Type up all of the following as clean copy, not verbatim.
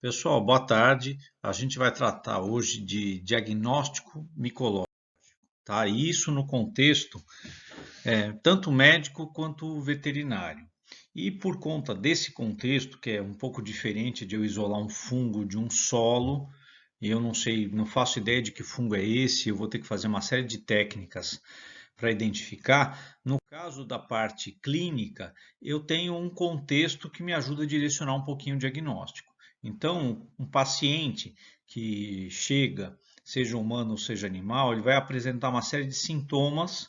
Pessoal, boa tarde. A gente vai tratar hoje de diagnóstico micológico, tá? E isso no contexto tanto médico quanto veterinário. E por conta desse contexto, que é um pouco diferente de eu isolar um fungo de um solo, e eu não sei, não faço ideia de que fungo é esse, eu vou ter que fazer uma série de técnicas para identificar. No caso da parte clínica, eu tenho um contexto que me ajuda a direcionar um pouquinho o diagnóstico. Então, um paciente que chega, seja humano ou seja animal, ele vai apresentar uma série de sintomas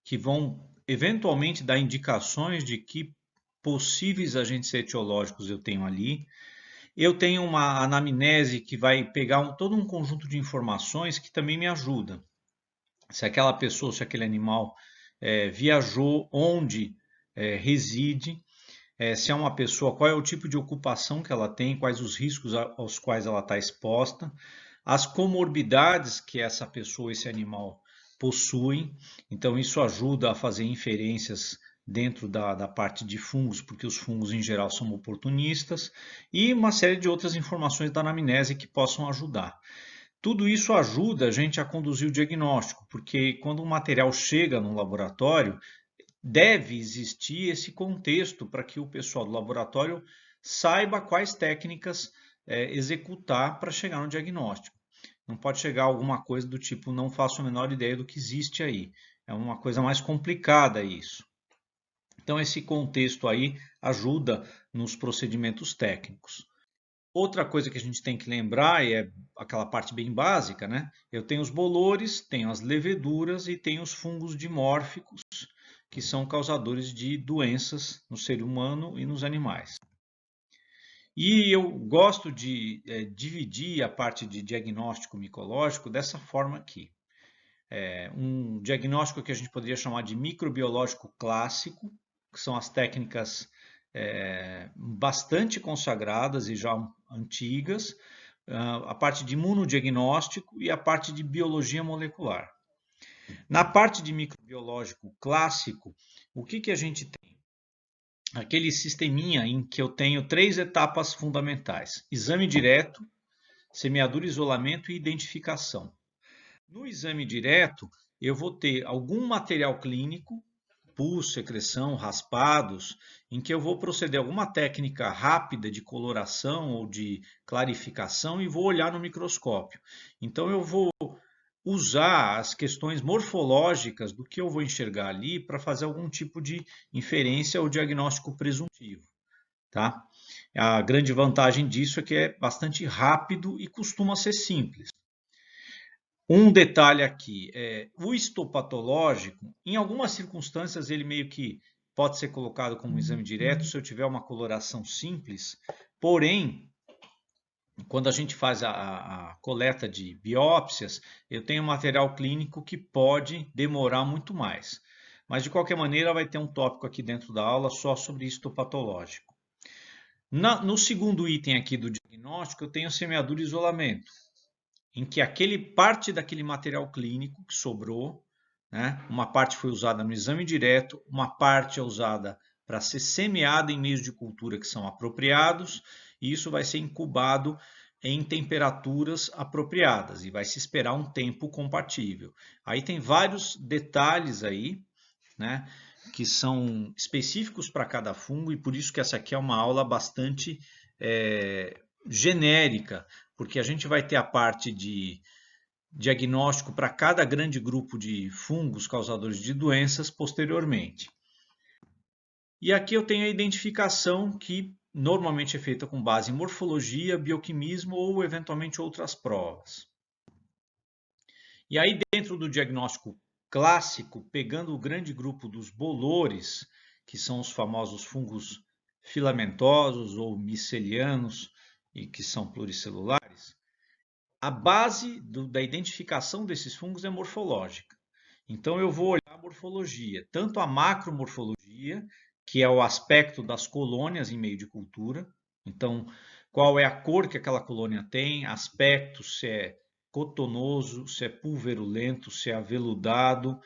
que vão eventualmente dar indicações de que possíveis agentes etiológicos eu tenho ali. Eu tenho uma anamnese que vai pegar todo um conjunto de informações que também me ajuda. Se aquela pessoa, se aquele animal viajou, onde reside, se é uma pessoa, qual é o tipo de ocupação que ela tem, quais os riscos aos quais ela está exposta, as comorbidades que essa pessoa, esse animal possuem. Então, isso ajuda a fazer inferências dentro da parte de fungos, porque os fungos em geral são oportunistas, e uma série de outras informações da anamnese que possam ajudar. Tudo isso ajuda a gente a conduzir o diagnóstico, porque quando um material chega no laboratório, deve existir esse contexto para que o pessoal do laboratório saiba quais técnicas executar para chegar no diagnóstico. Não pode chegar alguma coisa do tipo, não faço a menor ideia do que existe aí. É uma coisa mais complicada isso. Então, esse contexto aí ajuda nos procedimentos técnicos. Outra coisa que a gente tem que lembrar é aquela parte bem básica, né? Eu tenho os bolores, tenho as leveduras e tenho os fungos dimórficos, que são causadores de doenças no ser humano e nos animais. E eu gosto de dividir a parte de diagnóstico micológico dessa forma aqui. Um diagnóstico que a gente poderia chamar de microbiológico clássico, que são as técnicas bastante consagradas e já antigas, a parte de imunodiagnóstico e a parte de biologia molecular. Na parte de microbiológico clássico, o que a gente tem? Aquele sisteminha em que eu tenho três etapas fundamentais: exame direto, semeadura, isolamento e identificação. No exame direto, eu vou ter algum material clínico, pus, secreção, raspados, em que eu vou proceder a alguma técnica rápida de coloração ou de clarificação e vou olhar no microscópio. Então, eu vou usar as questões morfológicas do que eu vou enxergar ali para fazer algum tipo de inferência ou diagnóstico presuntivo, tá? A grande vantagem disso é que é bastante rápido e costuma ser simples. Um detalhe aqui, o histopatológico, em algumas circunstâncias, ele meio que pode ser colocado como um exame direto se eu tiver uma coloração simples, porém, quando a gente faz a coleta de biópsias, eu tenho material clínico que pode demorar muito mais. Mas, de qualquer maneira, vai ter um tópico aqui dentro da aula só sobre histopatológico. No segundo item aqui do diagnóstico, eu tenho semeadura e isolamento, em que aquele parte daquele material clínico que sobrou, né, uma parte foi usada no exame direto, uma parte é usada para ser semeada em meios de cultura que são apropriados, e isso vai ser incubado em temperaturas apropriadas e vai se esperar um tempo compatível. Aí tem vários detalhes aí, né, que são específicos para cada fungo e por isso que essa aqui é uma aula bastante genérica, porque a gente vai ter a parte de diagnóstico para cada grande grupo de fungos causadores de doenças posteriormente. E aqui eu tenho a identificação que normalmente é feita com base em morfologia, bioquimismo ou eventualmente outras provas. E aí dentro do diagnóstico clássico, pegando o grande grupo dos bolores, que são os famosos fungos filamentosos ou micelianos e que são pluricelulares, a base da identificação desses fungos é morfológica. Então eu vou olhar a morfologia, tanto a macromorfologia, que é o aspecto das colônias em meio de cultura. Então, qual é a cor que aquela colônia tem, aspecto, se é cotonoso, se é pulverulento, se é aveludado.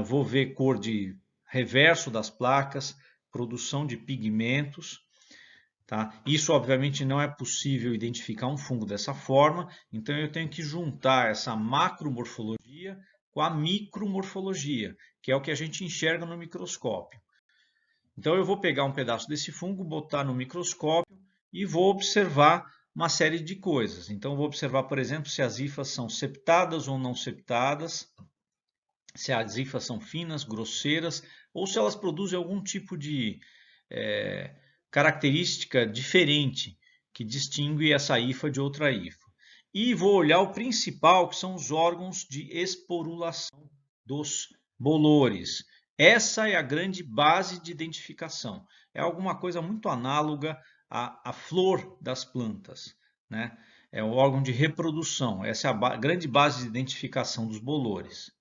Vou ver cor de reverso das placas, produção de pigmentos. Tá? Isso, obviamente, não é possível identificar um fungo dessa forma, então eu tenho que juntar essa macromorfologia com a micromorfologia, que é o que a gente enxerga no microscópio. Então eu vou pegar um pedaço desse fungo, botar no microscópio e vou observar uma série de coisas. Então eu vou observar, por exemplo, se as hifas são septadas ou não septadas, se as hifas são finas, grosseiras, ou se elas produzem algum tipo de característica diferente que distingue essa hifa de outra hifa. E vou olhar o principal, que são os órgãos de esporulação dos bolores. Essa é a grande base de identificação. É alguma coisa muito análoga à flor das plantas, né? É o órgão de reprodução. Essa é a grande base de identificação dos bolores.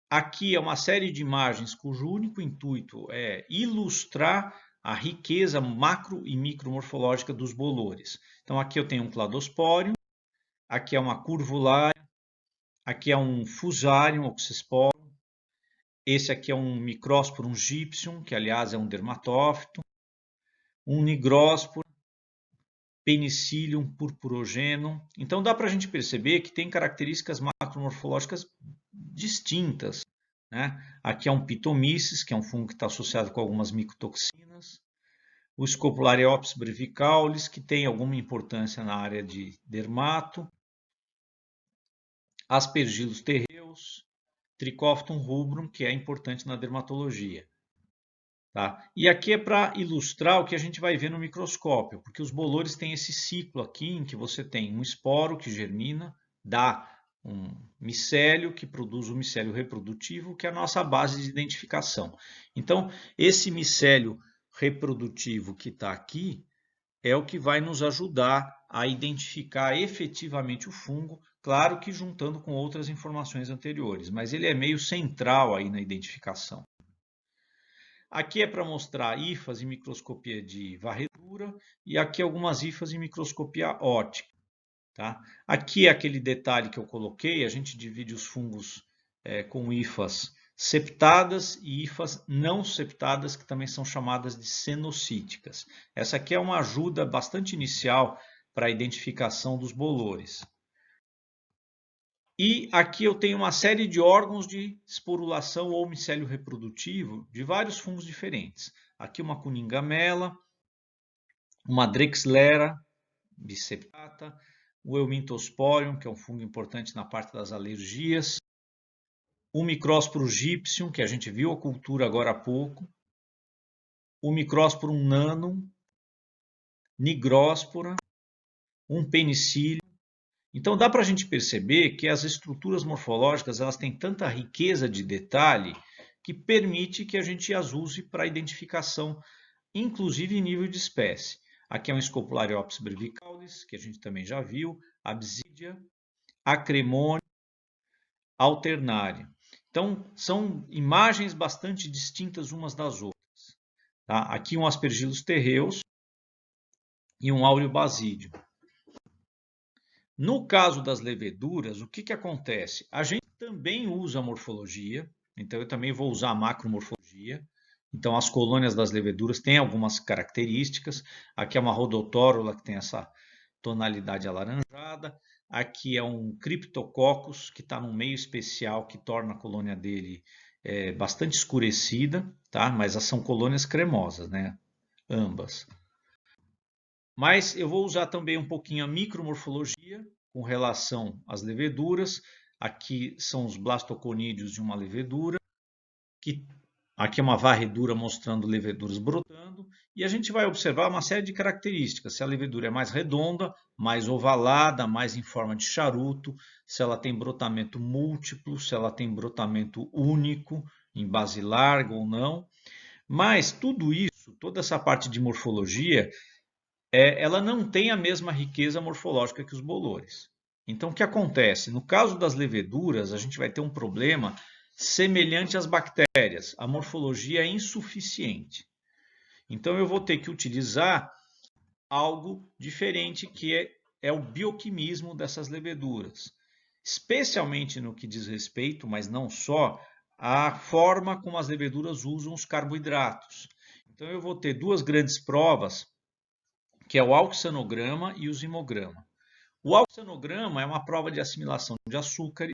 Aqui é uma série de imagens cujo único intuito é ilustrar a riqueza macro e micromorfológica dos bolores. Então aqui eu tenho um cladospório, aqui é uma curvulária, aqui é um fusarium oxysporum, esse aqui é um Microsporum gypsum, que aliás é um dermatófito, um Nigrospora, Penicillium purpurogenum. Então dá para a gente perceber que tem características macromorfológicas distintas, né? Aqui é um Pitomyces, que é um fungo que está associado com algumas micotoxinas. O Scopulariopsis brevicalis, que tem alguma importância na área de dermato. Aspergillus terreus. Trichophyton rubrum, que é importante na dermatologia. Tá? E aqui é para ilustrar o que a gente vai ver no microscópio, porque os bolores têm esse ciclo aqui em que você tem um esporo que germina, dá um micélio que produz o micélio reprodutivo, que é a nossa base de identificação. Então, esse micélio reprodutivo que está aqui é o que vai nos ajudar a identificar efetivamente o fungo, claro que juntando com outras informações anteriores, mas ele é meio central aí na identificação. Aqui é para mostrar hifas em microscopia de varredura e aqui algumas hifas em microscopia óptica. Tá? Aqui é aquele detalhe que eu coloquei, a gente divide os fungos com hifas septadas e hifas não septadas, que também são chamadas de cenocíticas. Essa aqui é uma ajuda bastante inicial para a identificação dos bolores. E aqui eu tenho uma série de órgãos de esporulação ou micélio reprodutivo de vários fungos diferentes. Aqui uma Cunningamela, uma Drexlera biseptata, o Euminthosporium, que é um fungo importante na parte das alergias, o Microsporum gypsum, que a gente viu a cultura agora há pouco, o Microsporum nanum, Nigrospora, um Penicillium. Então dá para a gente perceber que as estruturas morfológicas elas têm tanta riqueza de detalhe que permite que a gente as use para identificação, inclusive em nível de espécie. Aqui é um Scopulariopsis brevicalis, que a gente também já viu, Absidia, Acremone, Alternaria. Então são imagens bastante distintas umas das outras. Tá? Aqui um Aspergillus terreus e um Aureobasidium. No caso das leveduras, o que acontece? A gente também usa a morfologia, então eu também vou usar a macromorfologia. Então as colônias das leveduras têm algumas características. Aqui é uma Rhodotórula que tem essa tonalidade alaranjada. Aqui é um Cryptococcus que está num meio especial que torna a colônia dele bastante escurecida, tá? Mas são colônias cremosas, né? Ambas. Mas eu vou usar também um pouquinho a micromorfologia com relação às leveduras. Aqui são os blastoconídeos de uma levedura, aqui é uma varredura mostrando leveduras brotando, e a gente vai observar uma série de características. Se a levedura é mais redonda, mais ovalada, mais em forma de charuto, se ela tem brotamento múltiplo, se ela tem brotamento único, em base larga ou não. Mas tudo isso, toda essa parte de morfologia, ela não tem a mesma riqueza morfológica que os bolores. Então, o que acontece? No caso das leveduras, a gente vai ter um problema semelhante às bactérias. A morfologia é insuficiente. Então, eu vou ter que utilizar algo diferente, que é o bioquimismo dessas leveduras. Especialmente no que diz respeito, mas não só, à forma como as leveduras usam os carboidratos. Então, eu vou ter duas grandes provas que é o auxanograma e o zimograma. O auxanograma é uma prova de assimilação de açúcares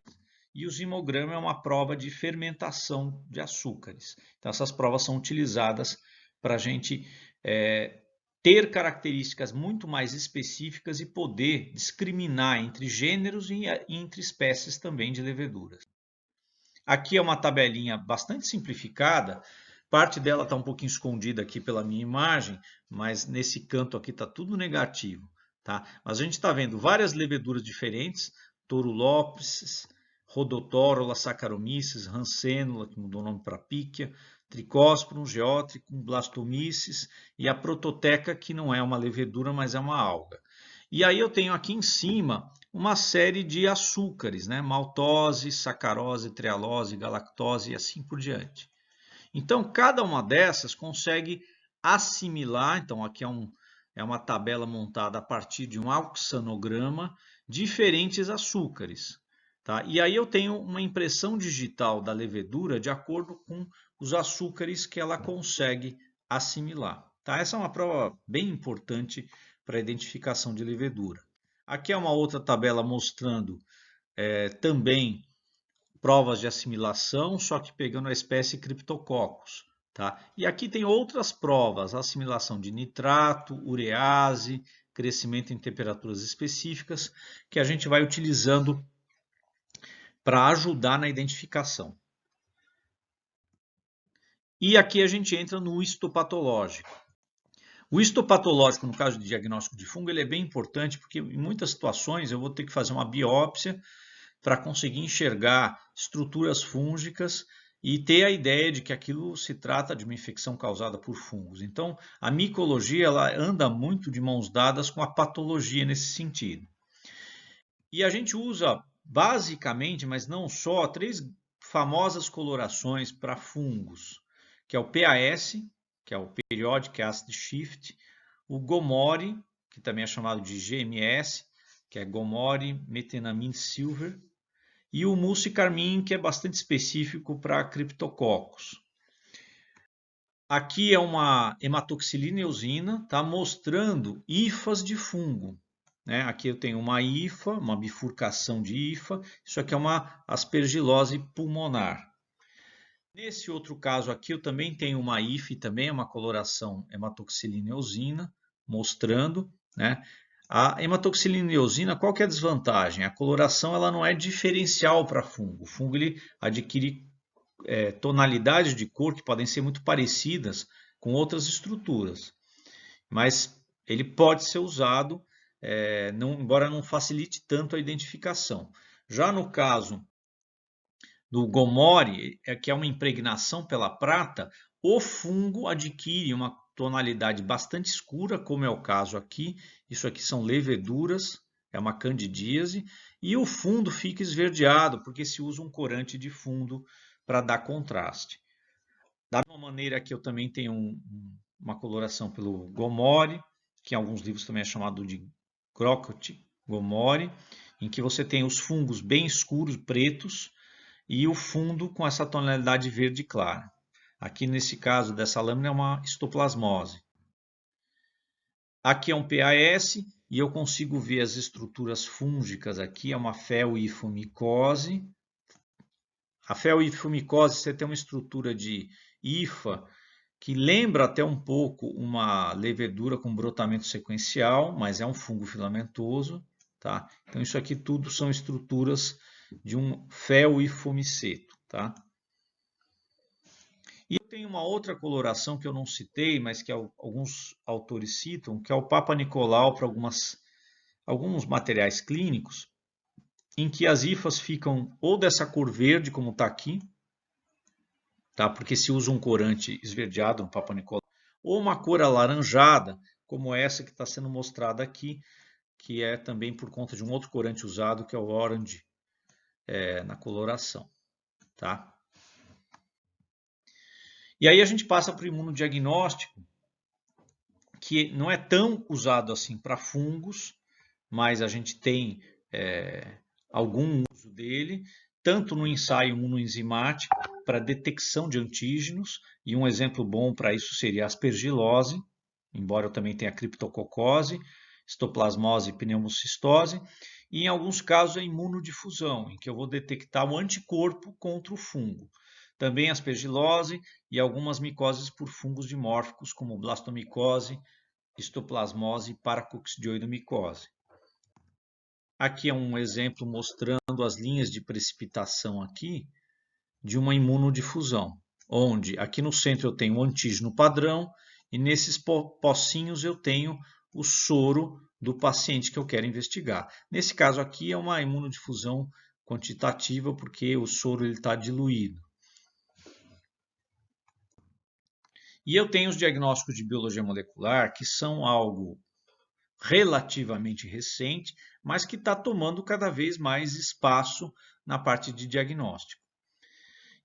e o zimograma é uma prova de fermentação de açúcares. Então, essas provas são utilizadas para a gente ter características muito mais específicas e poder discriminar entre gêneros e entre espécies também de leveduras. Aqui é uma tabelinha bastante simplificada, parte dela está um pouquinho escondida aqui pela minha imagem, mas nesse canto aqui está tudo negativo. Tá? Mas a gente está vendo várias leveduras diferentes, Torulopsis, Rhodotorula, Saccharomyces, Rancênula, que mudou o nome para Píquia, Trichosporum, Geotrichum, Blastomyces e a Prototeca, que não é uma levedura, mas é uma alga. E aí eu tenho aqui em cima uma série de açúcares, né? Maltose, sacarose, trealose, galactose e assim por diante. Então, cada uma dessas consegue assimilar, então aqui é uma tabela montada a partir de um auxanograma, diferentes açúcares. Tá? E aí eu tenho uma impressão digital da levedura de acordo com os açúcares que ela consegue assimilar. Tá? Essa é uma prova bem importante para a identificação de levedura. Aqui é uma outra tabela mostrando também provas de assimilação, só que pegando a espécie Cryptococcus. Tá? E aqui tem outras provas, assimilação de nitrato, urease, crescimento em temperaturas específicas, que a gente vai utilizando para ajudar na identificação. E aqui a gente entra no histopatológico. O histopatológico, no caso de diagnóstico de fungo, ele é bem importante, porque em muitas situações eu vou ter que fazer uma biópsia para conseguir enxergar estruturas fúngicas e ter a ideia de que aquilo se trata de uma infecção causada por fungos. Então, a micologia ela anda muito de mãos dadas com a patologia nesse sentido. E a gente usa basicamente, mas não só, três famosas colorações para fungos, que é o PAS, que é o Periodic Acid Shift, o Gomori, que também é chamado de GMS, que é Gomori Methenamine Silver, e o Muscicarmin, que é bastante específico para Cryptococcus. Aqui é uma hematoxilina eosina, tá mostrando hifas de fungo. Né? Aqui eu tenho uma hifa, uma bifurcação de hifa. Isso aqui é uma aspergilose pulmonar. Nesse outro caso aqui eu também tenho uma hifa e também é uma coloração hematoxilina eosina, mostrando, né? A hematoxilina eosina, qual que é a desvantagem? A coloração ela não é diferencial para fungo. O fungo ele adquire tonalidades de cor que podem ser muito parecidas com outras estruturas, mas ele pode ser usado, embora não facilite tanto a identificação. Já no caso do Gomori, que é uma impregnação pela prata, o fungo adquire uma tonalidade bastante escura, como é o caso aqui. Isso aqui são leveduras, é uma candidíase, e o fundo fica esverdeado, porque se usa um corante de fundo para dar contraste. Da mesma maneira que eu também tenho uma coloração pelo Gomori, que em alguns livros também é chamado de Crocot Gomori, em que você tem os fungos bem escuros, pretos, e o fundo com essa tonalidade verde clara. Aqui nesse caso dessa lâmina é uma histoplasmose. Aqui é um PAS e eu consigo ver as estruturas fúngicas aqui, é uma feoifomicose. A feoifomicose você tem uma estrutura de hifa que lembra até um pouco uma levedura com brotamento sequencial, mas é um fungo filamentoso. Tá? Então isso aqui tudo são estruturas de um feoifomiceto. Tá? E eu tenho uma outra coloração que eu não citei, mas que alguns autores citam, que é o Papa Nicolau para alguns materiais clínicos, em que as hifas ficam ou dessa cor verde, como está aqui, tá? Porque se usa um corante esverdeado no Papa Nicolau, ou uma cor alaranjada, como essa que está sendo mostrada aqui, que é também por conta de um outro corante usado, que é o orange, na coloração. Tá? E aí a gente passa para o imunodiagnóstico, que não é tão usado assim para fungos, mas a gente tem algum uso dele, tanto no ensaio imunoenzimático para detecção de antígenos, e um exemplo bom para isso seria a aspergilose, embora eu também tenha criptococose, histoplasmose e pneumocistose, e em alguns casos a imunodifusão, em que eu vou detectar um anticorpo contra o fungo. Também aspergilose e algumas micoses por fungos dimórficos, como blastomicose, histoplasmose e paracoccidioidomicose. Aqui é um exemplo mostrando as linhas de precipitação aqui de uma imunodifusão, onde aqui no centro eu tenho o antígeno padrão e nesses pocinhos eu tenho o soro do paciente que eu quero investigar. Nesse caso aqui é uma imunodifusão quantitativa porque o soro está diluído. E eu tenho os diagnósticos de biologia molecular, que são algo relativamente recente, mas que está tomando cada vez mais espaço na parte de diagnóstico.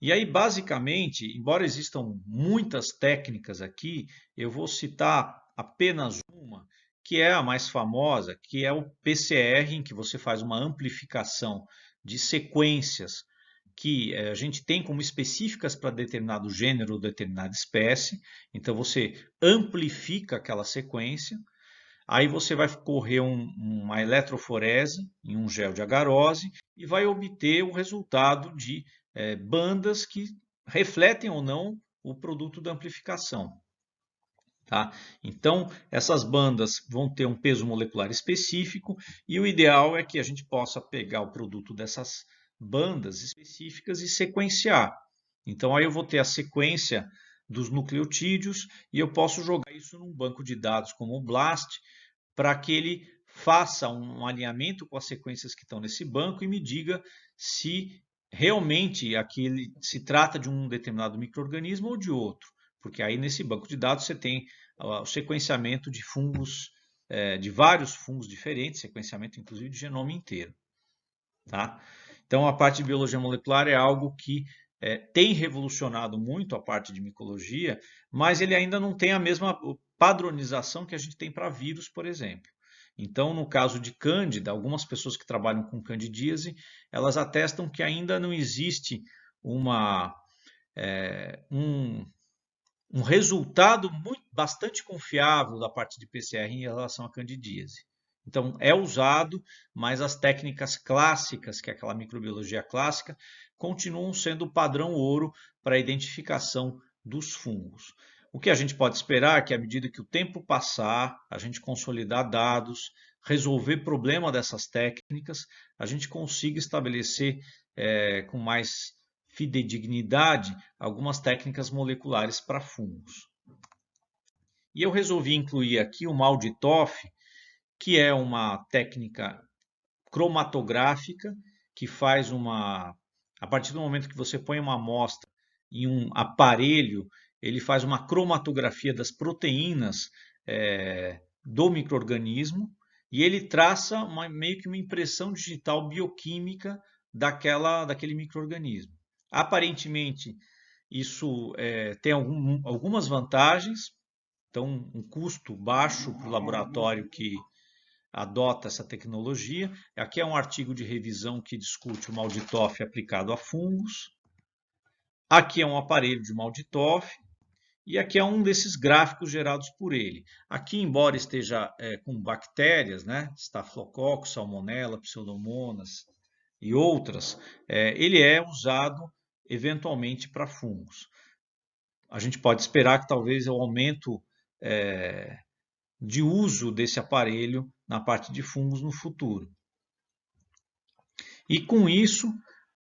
E aí, basicamente, embora existam muitas técnicas aqui, eu vou citar apenas uma, que é a mais famosa, que é o PCR, em que você faz uma amplificação de sequências que a gente tem como específicas para determinado gênero ou determinada espécie. Então, você amplifica aquela sequência. Aí você vai correr uma eletroforese em um gel de agarose e vai obter o resultado de bandas que refletem ou não o produto da amplificação. Tá? Então, essas bandas vão ter um peso molecular específico e o ideal é que a gente possa pegar o produto dessas bandas específicas e sequenciar. Então, aí eu vou ter a sequência dos nucleotídeos e eu posso jogar isso num banco de dados como o BLAST para que ele faça um alinhamento com as sequências que estão nesse banco e me diga se realmente aquele se trata de um determinado micro-organismo ou de outro. Porque aí nesse banco de dados você tem o sequenciamento de fungos, de vários fungos diferentes, sequenciamento inclusive de genoma inteiro. Tá? Então a parte de biologia molecular é algo que tem revolucionado muito a parte de micologia, mas ele ainda não tem a mesma padronização que a gente tem para vírus, por exemplo. Então, no caso de Cândida, algumas pessoas que trabalham com candidíase, elas atestam que ainda não existe um resultado bastante confiável da parte de PCR em relação à candidíase. Então, é usado, mas as técnicas clássicas, que é aquela microbiologia clássica, continuam sendo o padrão ouro para a identificação dos fungos. O que a gente pode esperar é que, à medida que o tempo passar, a gente consolidar dados, resolver problema dessas técnicas, a gente consiga estabelecer com mais fidedignidade algumas técnicas moleculares para fungos. E eu resolvi incluir aqui o MALDI-TOF, que é uma técnica cromatográfica que faz a partir do momento que você põe uma amostra em um aparelho, ele faz uma cromatografia das proteínas do micro-organismo e ele traça meio que uma impressão digital bioquímica daquele micro-organismo. Aparentemente, isso tem algumas vantagens, então um custo baixo para o laboratório que adota essa tecnologia. Aqui é um artigo de revisão que discute o MALDI-TOF aplicado a fungos. Aqui é um aparelho de MALDI-TOF e aqui é um desses gráficos gerados por ele. Aqui, embora esteja com bactérias, né, Staphylococcus, Salmonella, Pseudomonas e outras, ele é usado eventualmente para fungos. A gente pode esperar que talvez o aumento de uso desse aparelho na parte de fungos no futuro. E com isso,